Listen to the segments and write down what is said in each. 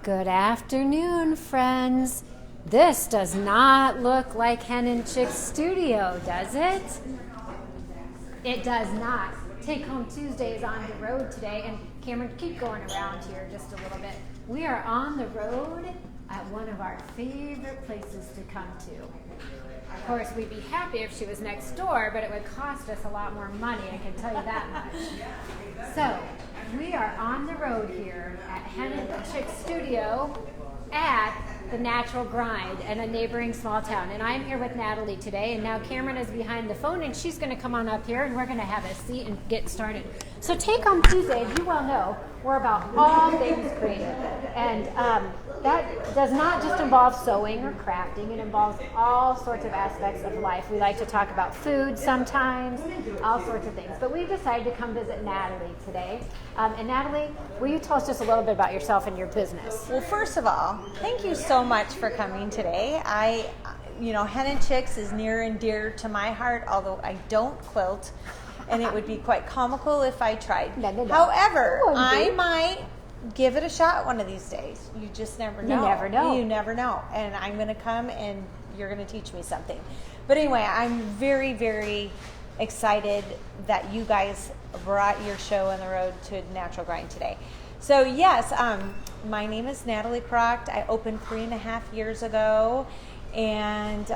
Good afternoon, friends. This does not look like Hen and Chicks Studio, does it? It does not. Take Home Tuesday is on the road today, and Cameron, keep going around here just a little bit. We are on the road at one of our favorite places to come to. Of course, we'd be happy if she was next door, but it would cost us a lot more money, I can tell you that much. So, we are on the road here at Hen and Chicks Studio at the Natural Grind in a neighboring small town. And I'm here with Natalie today, and now Cameron is behind the phone, and she's going to come on up here, and we're going to have a seat and get started. So Take Home Tuesday, as you well know, we're about all things creative. And that does not just involve sewing or crafting. It involves all sorts of aspects of life. We like to talk about food sometimes, all sorts of things. But we decided to come visit Natalie today. And Natalie, will you tell us just a little bit about yourself and your business? Well, first of all, thank you so much for coming today. Hen and Chicks is near and dear to my heart, although I don't quilt, and it would be quite comical if I tried. No. However, I might give it a shot one of these days. You just never know. You never know. You never know. And I'm going to come and you're going to teach me something. But anyway, I'm very, very excited that you guys brought your show on the road to Natural Grind today. So yes, my name is Natalie Croct. I opened 3.5 years ago. And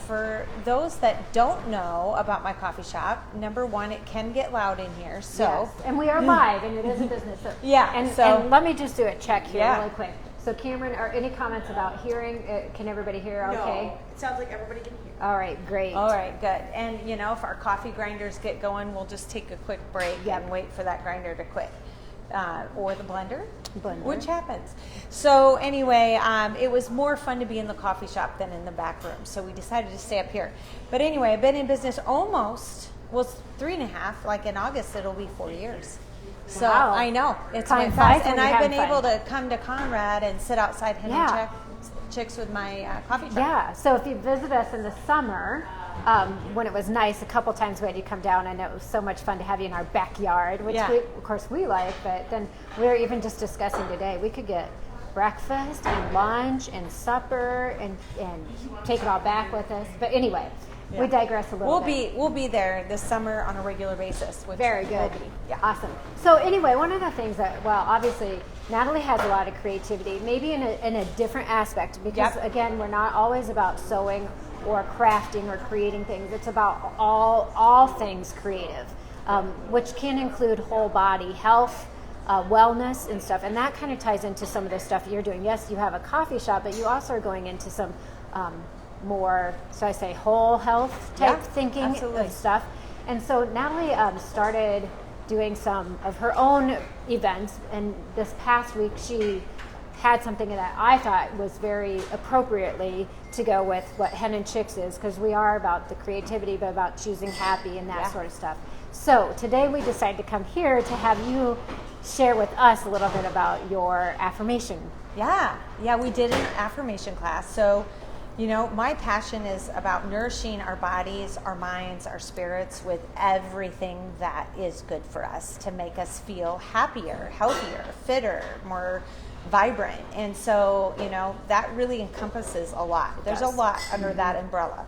for those that don't know about my coffee shop, number one, it can get loud in here. So, yes. And we are live, and it is a business. So, yeah. And let me just do a check here really quick. So Cameron, are any comments about hearing? Can everybody hear okay? No, it sounds like everybody can hear. All right, great. All right, good. And if our coffee grinders get going, we'll just take a quick break and wait for that grinder to quit. Or the blender, which happens. So anyway, it was more fun to be in the coffee shop than in the back room. So we decided to stay up here. But anyway, I've been in business almost, 3.5, like in August, it'll be 4 years. So wow. I know, it's time went fast. flies And when I've you're been having able fun. to come to Conrad and sit outside Hen and Chicks with my coffee shop. Yeah, so if you visit us in the summer, when it was nice, a couple times we had you come down, and it was so much fun to have you in our backyard, which of course we like, but then we were even just discussing today, we could get breakfast and lunch and supper and take it all back with us. But anyway, we digress a little bit. We'll be there this summer on a regular basis. Which Very good. Awesome. So anyway, one of the things that, obviously, Natalie has a lot of creativity, maybe in a different aspect, because again, we're not always about sewing or crafting or creating things. It's about all things creative, which can include whole body health, wellness and stuff. And that kind of ties into some of the stuff you're doing. Yes, you have a coffee shop, but you also are going into some more, so I say, whole health type thinking of stuff. And so Natalie started doing some of her own events, and this past week she had something that I thought was very appropriately to go with what Hen and Chicks is, because we are about the creativity, but about choosing happy and that sort of stuff. So today we decided to come here to have you share with us a little bit about your affirmation. Yeah, we did an affirmation class. So, my passion is about nourishing our bodies, our minds, our spirits with everything that is good for us to make us feel happier, healthier, fitter, more vibrant. And so, that really encompasses a lot. There's a lot under that umbrella.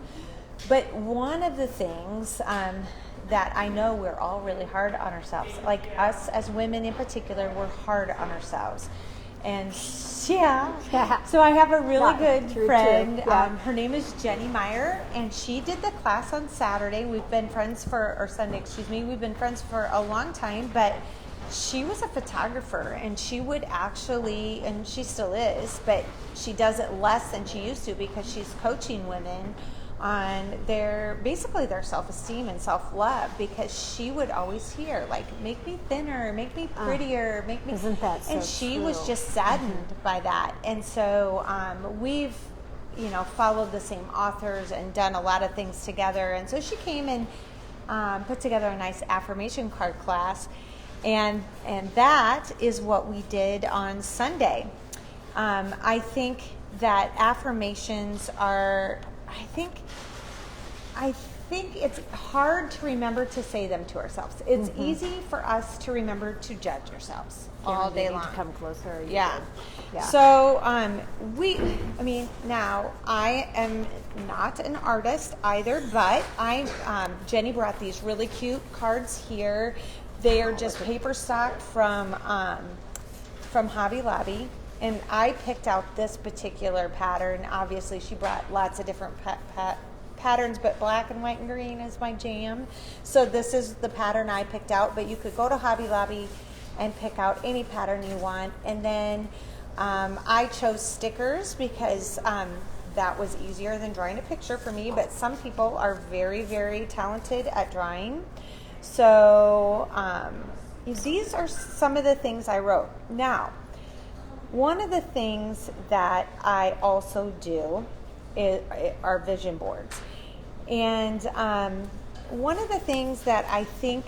But one of the things that I know we're all really hard on ourselves, like us as women in particular, we're hard on ourselves. And so I have a really good friend. Her name is Jenny Meyer, and she did the class on Saturday. We've been friends we've been friends for a long time, but she was a photographer, and she would actually, and she still is, but she does it less than she used to because she's coaching women on their self-esteem and self-love, because she would always hear, like, make me thinner, make me prettier, make me... Isn't that so And she true? was just saddened by that. And so we've, followed the same authors and done a lot of things together. And so she came and put together a nice affirmation card class. And that is what we did on Sunday. I think that affirmations are, I think it's hard to remember to say them to ourselves. It's easy for us to remember to judge ourselves all day long. To come closer. Yeah. Yeah. So now I am not an artist either, but Jenny brought these really cute cards here. They are just paper stocked from Hobby Lobby. And I picked out this particular pattern. Obviously, she brought lots of different patterns, but black and white and green is my jam. So this is the pattern I picked out, but you could go to Hobby Lobby and pick out any pattern you want. And then I chose stickers because that was easier than drawing a picture for me, but some people are very, very talented at drawing. So these are some of the things I wrote. Now, one of the things that I also do are vision boards. And one of the things that I think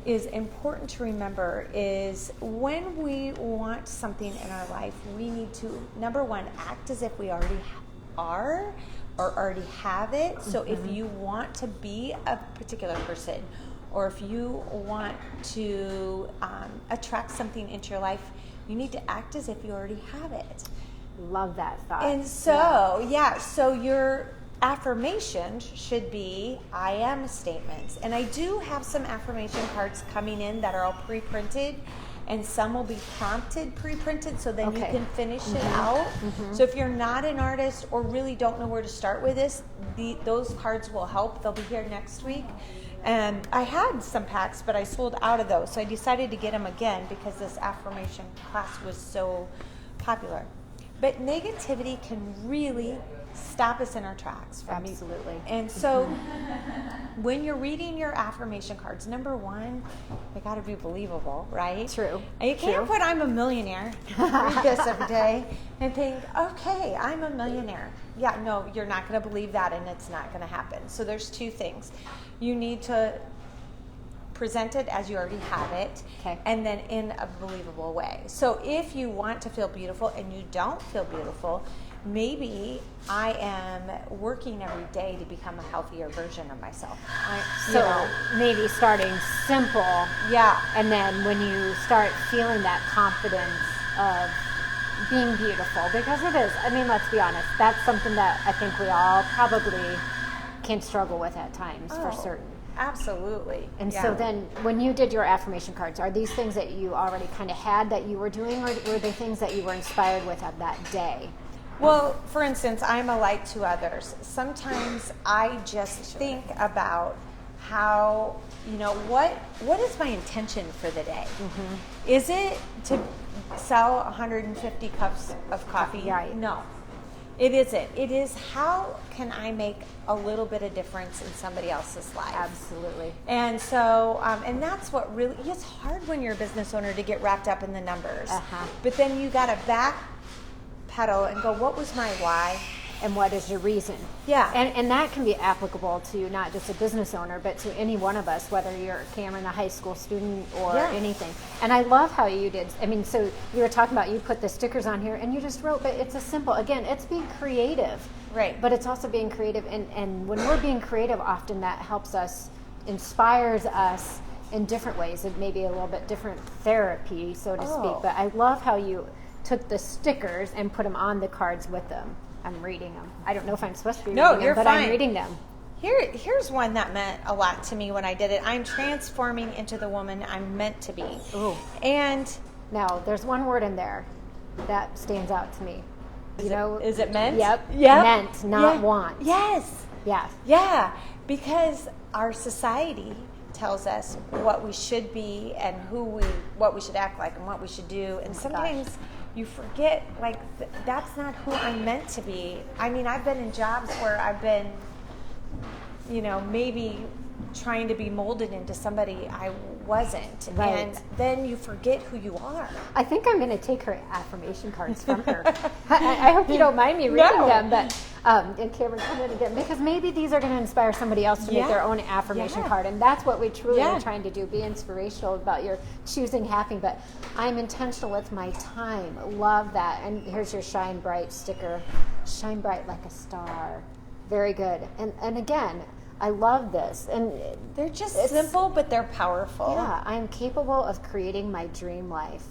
is important to remember is when we want something in our life, we need to, number one, act as if we already are or already have it. So if you want to be a particular person, or if you want to attract something into your life, you need to act as if you already have it. Love that thought. And so, so your affirmations should be I am statements. And I do have some affirmation cards coming in that are all pre-printed, and some will be prompted pre-printed, so then you can finish it out. So if you're not an artist or really don't know where to start with this, those cards will help. They'll be here next week. And I had some packs, but I sold out of those. So I decided to get them again because this affirmation class was so popular. But negativity can really stop us in our tracks. Absolutely. And so when you're reading your affirmation cards, number one, they got to be believable, right? True. And you can't put I'm a millionaire, read this every day, and think, okay, I'm a millionaire. Yeah, no, you're not going to believe that, and it's not going to happen. So there's two things. You need to present it as you already have it, and then in a believable way. So if you want to feel beautiful and you don't feel beautiful, maybe I am working every day to become a healthier version of myself. Maybe starting simple. Yeah. And then when you start feeling that confidence of being beautiful, because it is, I mean, let's be honest, that's something that I think we all probably can struggle with at times for certain. Absolutely. And so then when you did your affirmation cards, are these things that you already kind of had that you were doing, or were they things that you were inspired with at that day? Well, for instance, I'm a light to others. Sometimes I just think about how, what is my intention for the day? Is it to sell 150 cups of coffee? Right. No, it isn't. It is how can I make a little bit of difference in somebody else's life? Absolutely. And so, and that's what really, it's hard when you're a business owner to get wrapped up in the numbers. But then you got to back pedal and go, what was my why? And what is your reason? Yeah. And that can be applicable to not just a business owner, but to any one of us, whether you're Cameron, a high school student, or anything. And I love how you did. I mean, so you were talking about you put the stickers on here and you just wrote, but it's a simple, again, it's being creative. Right. But it's also being creative. And when we're being creative, often that helps us, inspires us in different ways. It may be a little bit different therapy, so to speak. But I love how you took the stickers and put them on the cards with them. I'm reading them. I don't know if I'm supposed to be reading them, but I'm reading them. Here's one that meant a lot to me when I did it. I'm transforming into the woman I'm meant to be. Ooh. And now, there's one word in there that stands out to me. Is it meant? Yep. Yep. Meant, not want. Yes. Yes. Yeah, because our society tells us what we should be and what we should act like and what we should do. And sometimes you forget, that's not who I'm meant to be. I mean, I've been in jobs where I've been, maybe trying to be molded into somebody I wasn't. Right. And then you forget who you are. I think I'm going to take her affirmation cards from her. I hope you don't mind me reading them, but and Cameron, come in again, because maybe these are going to inspire somebody else to make their own affirmation card, and that's what we truly are trying to do, be inspirational about your choosing happy. But I'm intentional with my time. Love that. And here's your shine bright sticker. Shine bright like a star. Very good. And again, I love this. And they're just simple, but they're powerful. Yeah, I'm capable of creating my dream life.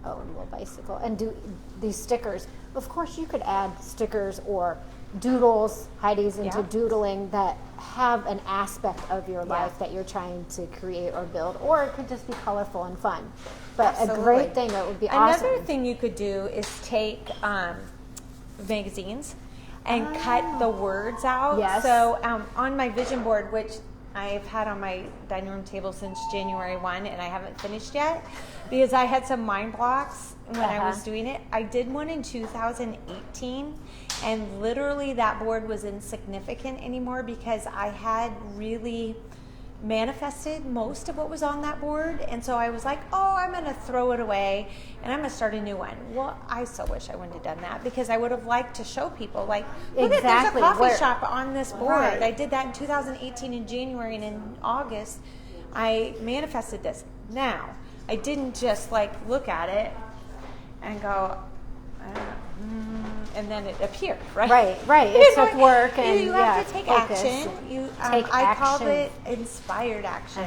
Oh, and a little bicycle. And do these stickers. Of course, you could add stickers or doodles. Heidi's into doodling that have an aspect of your life that you're trying to create or build, or it could just be colorful and fun. But a great thing that would be awesome. Another thing you could do is take magazines and cut the words out. Yes. So on my vision board, which I've had on my dining room table since January 1, and I haven't finished yet because I had some mind blocks when I was doing it. I did one in 2018, and literally that board was insignificant anymore because I had really manifested most of what was on that board, and so I was like, oh, I'm going to throw it away and I'm going to start a new one. Well, I so wish I wouldn't have done that because I would have liked to show people, like, look at, there's a coffee shop on this board. Right. I did that in 2018 in January, and in August I manifested this. Now, I didn't just like look at it and go, and then it appeared, right? Right. It took work, and you have to take focus. action. I called it inspired action,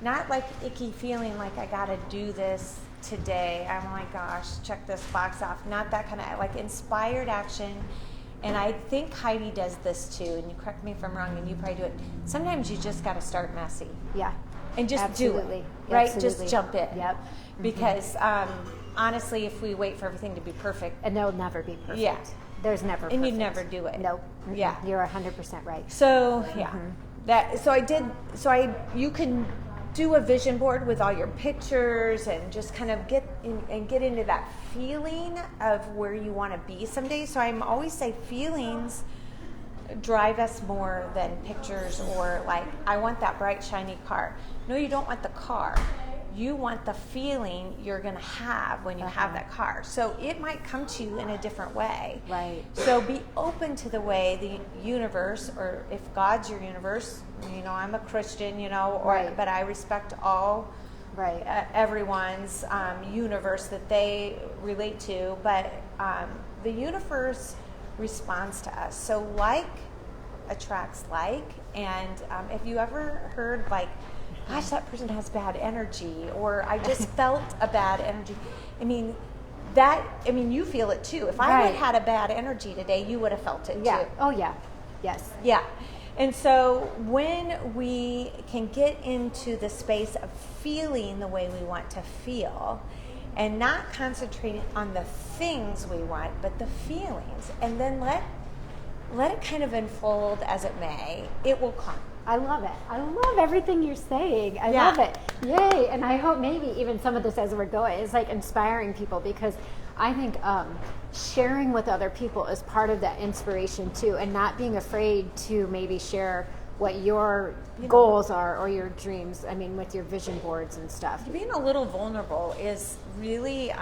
not like icky feeling like I got to do this today. Oh my gosh, check this box off. Not that kind of like inspired action. And I think Heidi does this too. And you correct me if I'm wrong, and you probably do it. Sometimes you just got to start messy. Yeah. And just do it, right? Absolutely. Just jump in. Yep. Because honestly, if we wait for everything to be perfect, and they'll never be perfect. Yeah. There's never perfect. And you never do it. Nope. Yeah. You're 100% right. So, you can do a vision board with all your pictures and just kind of get into that feeling of where you want to be someday. So I'm always say feelings drive us more than pictures, or like, I want that bright shiny car. No, you don't want the car. You want the feeling you're going to have when you have that car. So it might come to you in a different way. Right. So be open to the way the universe, or if God's your universe, I'm a Christian, but I respect all, everyone's universe that they relate to. But the universe responds to us. So like attracts like. And if you ever heard like, gosh, that person has bad energy, or I just felt a bad energy. You feel it too. If I had had a bad energy today, you would have felt it too. Oh, yeah. Yes. Yeah. And so when we can get into the space of feeling the way we want to feel, and not concentrating on the things we want, but the feelings, and then let it kind of unfold as it may, it will come. I love it. I love everything you're saying. I love it. Yay. And I hope maybe even some of this as we're going is like inspiring people, because I think sharing with other people is part of that inspiration too, and not being afraid to maybe share what your goals are or your dreams, with your vision boards and stuff. Being a little vulnerable is really,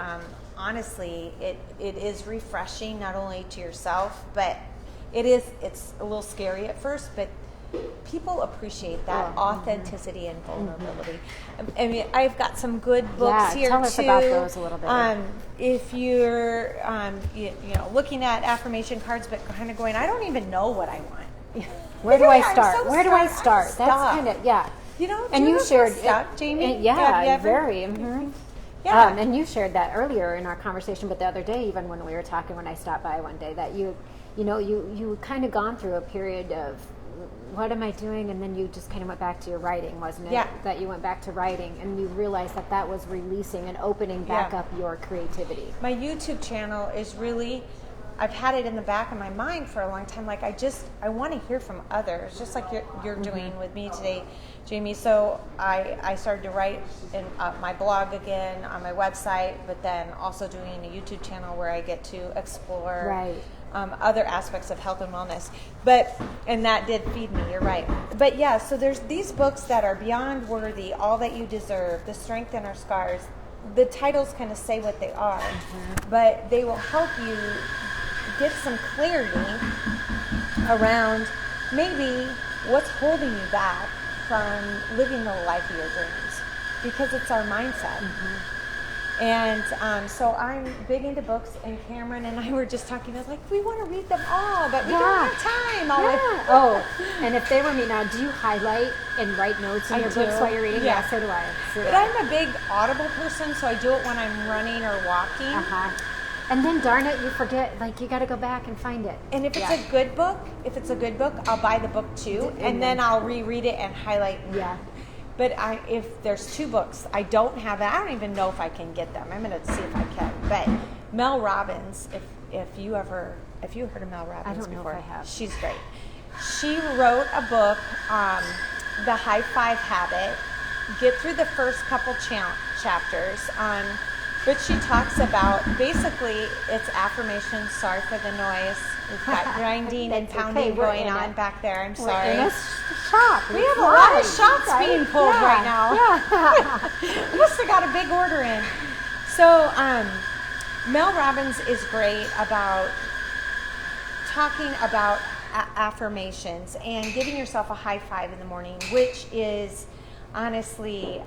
honestly, it is refreshing, not only to yourself, but it's a little scary at first, but people appreciate that authenticity and vulnerability. I've got some good books here tell us too. About those a little bit. If you're, looking at affirmation cards, but kind of going, I don't even know what I want. Where do I start? Where do I start? That's kind of And you shared stuck, Jami? Very. Mm-hmm. Yeah. And you shared that earlier in our conversation, but the other day, even when we were talking, when I stopped by one day, that you kind of gone through a period of, what am I doing? And then you just kind of went back to your writing, wasn't it? Yeah. That you went back to writing, and you realized that was releasing and opening back up your creativity. My YouTube channel is really, I've had it in the back of my mind for a long time. Like, I want to hear from others, just like you're doing with me today, Jami. So I started to write in my blog again on my website, but then also doing a YouTube channel where I get to explore other aspects of health and wellness. And that did feed me, you're right. But so there's these books that are Beyond Worthy, All That You Deserve, The Strength in Our Scars. The titles kind of say what they are, but they will help you get some clarity around maybe what's holding you back from living the life of your dreams, because it's our mindset. And so I'm big into books, and Cameron and I were just talking. I was like, we want to read them all, but we don't have time. Oh, and if they were me now, do you highlight and write notes in your books while you're reading? Yeah, so do I. But I'm a big Audible person, so I do it when I'm running or walking. And then darn it, you forget, like you got to go back and find it. And if it's a good book, I'll buy the book too, and then I'll reread it and highlight. Yeah. But if there's 2 books, I don't have it. I don't even know if I can get them. I'm going to see if I can. But Mel Robbins, if you heard of Mel Robbins before? I don't know if I have. She's great. She wrote a book, The High Five Habit. Get through the first couple chapters. But she talks about, basically, it's affirmations. Sorry for the noise. We've got grinding and pounding going on back there. I'm sorry. We're in a shop. We have a lot of shots being pulled right now. Yeah. We must have got a big order in. So Mel Robbins is great about talking about affirmations and giving yourself a high five in the morning, which is honestly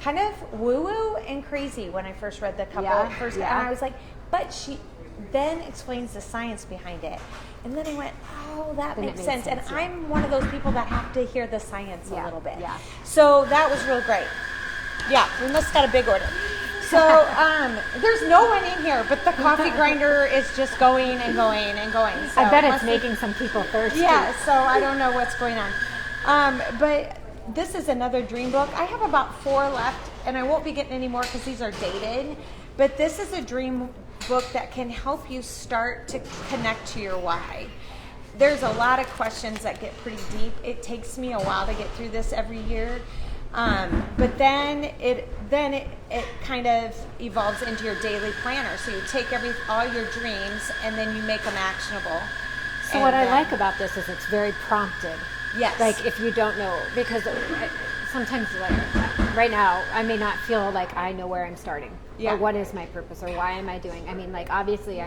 kind of woo-woo and crazy when I first read the couple. And I was like, but she then explains the science behind it. And then I went, oh, that makes sense. And I'm one of those people that have to hear the science a little bit. Yeah. So that was real great. Yeah, we must have got a big order. So there's no one in here, but the coffee grinder is just going and going and going. So I bet it's making some people thirsty. Yeah, so I don't know what's going on. But this is another dream book. I have about 4 left, and I won't be getting any more because these are dated. But this is a dream book that can help you start to connect to your why. There's a lot of questions that get pretty deep. It takes me a while to get through this every year. But then it kind of evolves into your daily planner. So you take all your dreams and then you make them actionable. So what I like about this is it's very prompted. Yes. Like if you don't know, because sometimes like right now I may not feel like I know where I'm starting. Yeah. Or what is my purpose or why am I doing? I mean, like obviously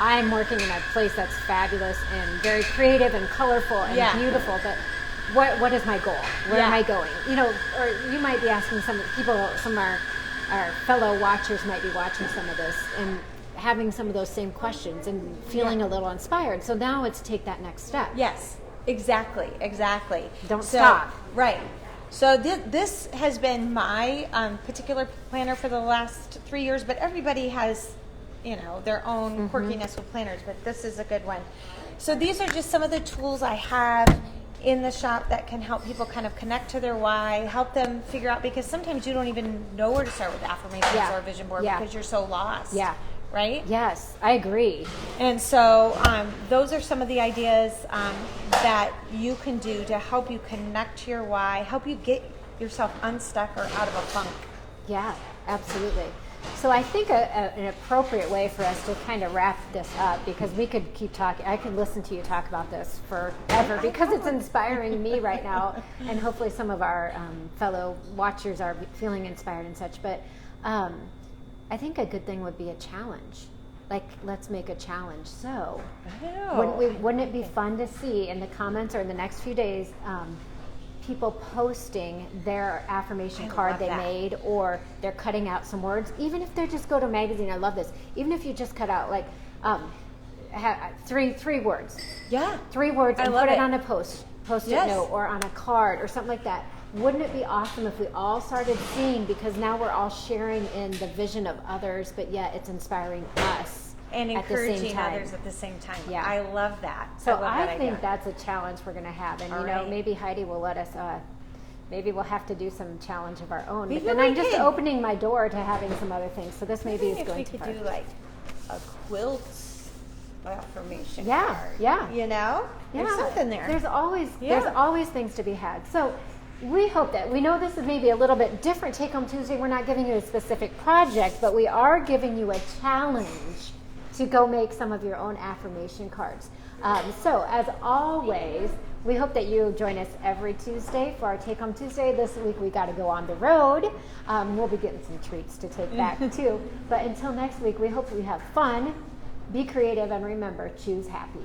I'm working in a place that's fabulous and very creative and colorful and beautiful, but what is my goal? Where am I going? You know, or you might be asking some of our fellow watchers might be watching some of this and having some of those same questions and feeling a little inspired. So now it's take that next step. Yes, exactly. Don't stop. Right. So this has been my particular planner for the last 3 years, but everybody has, their own quirkiness with planners, but this is a good one. So these are just some of the tools I have in the shop that can help people kind of connect to their why, help them figure out, because sometimes you don't even know where to start with affirmations or a vision board because you're so lost. Yeah. Right? Yes, I agree. And so those are some of the ideas that you can do to help you connect to your why, help you get yourself unstuck or out of a funk. Yeah, absolutely. So I think an appropriate way for us to kind of wrap this up, because we could keep talking, I could listen to you talk about this forever because it's inspiring me right now, and hopefully some of our fellow watchers are feeling inspired and such, but I think a good thing would be a challenge. Like, let's make a challenge. So, wouldn't it be fun to see in the comments or in the next few days, people posting their affirmation card they made, or they're cutting out some words, even if they just go to a magazine. I love this. Even if you just cut out like three words. Yeah. 3 words and put it on a post-it note or on a card or something like that. Wouldn't it be awesome if we all started seeing, because now we're all sharing in the vision of others, but yet it's inspiring us and encouraging others at the same time. Yeah, I love that. So I think that's a challenge we're going to have, and maybe Heidi will let us. Maybe we'll have to do some challenge of our own. But then I'm just opening my door to having some other things. So this maybe is going to. We could do like a quilt affirmation card. Yeah. There's something there. There's always things to be had. So. We hope that, we know this is maybe a little bit different Take Home Tuesday. We're not giving you a specific project, but we are giving you a challenge to go make some of your own affirmation cards. So as always, we hope that you join us every Tuesday for our Take Home Tuesday. This week we got to go on the road. We'll be getting some treats to take back too. But until next week, we hope you have fun, be creative, and remember, choose happy.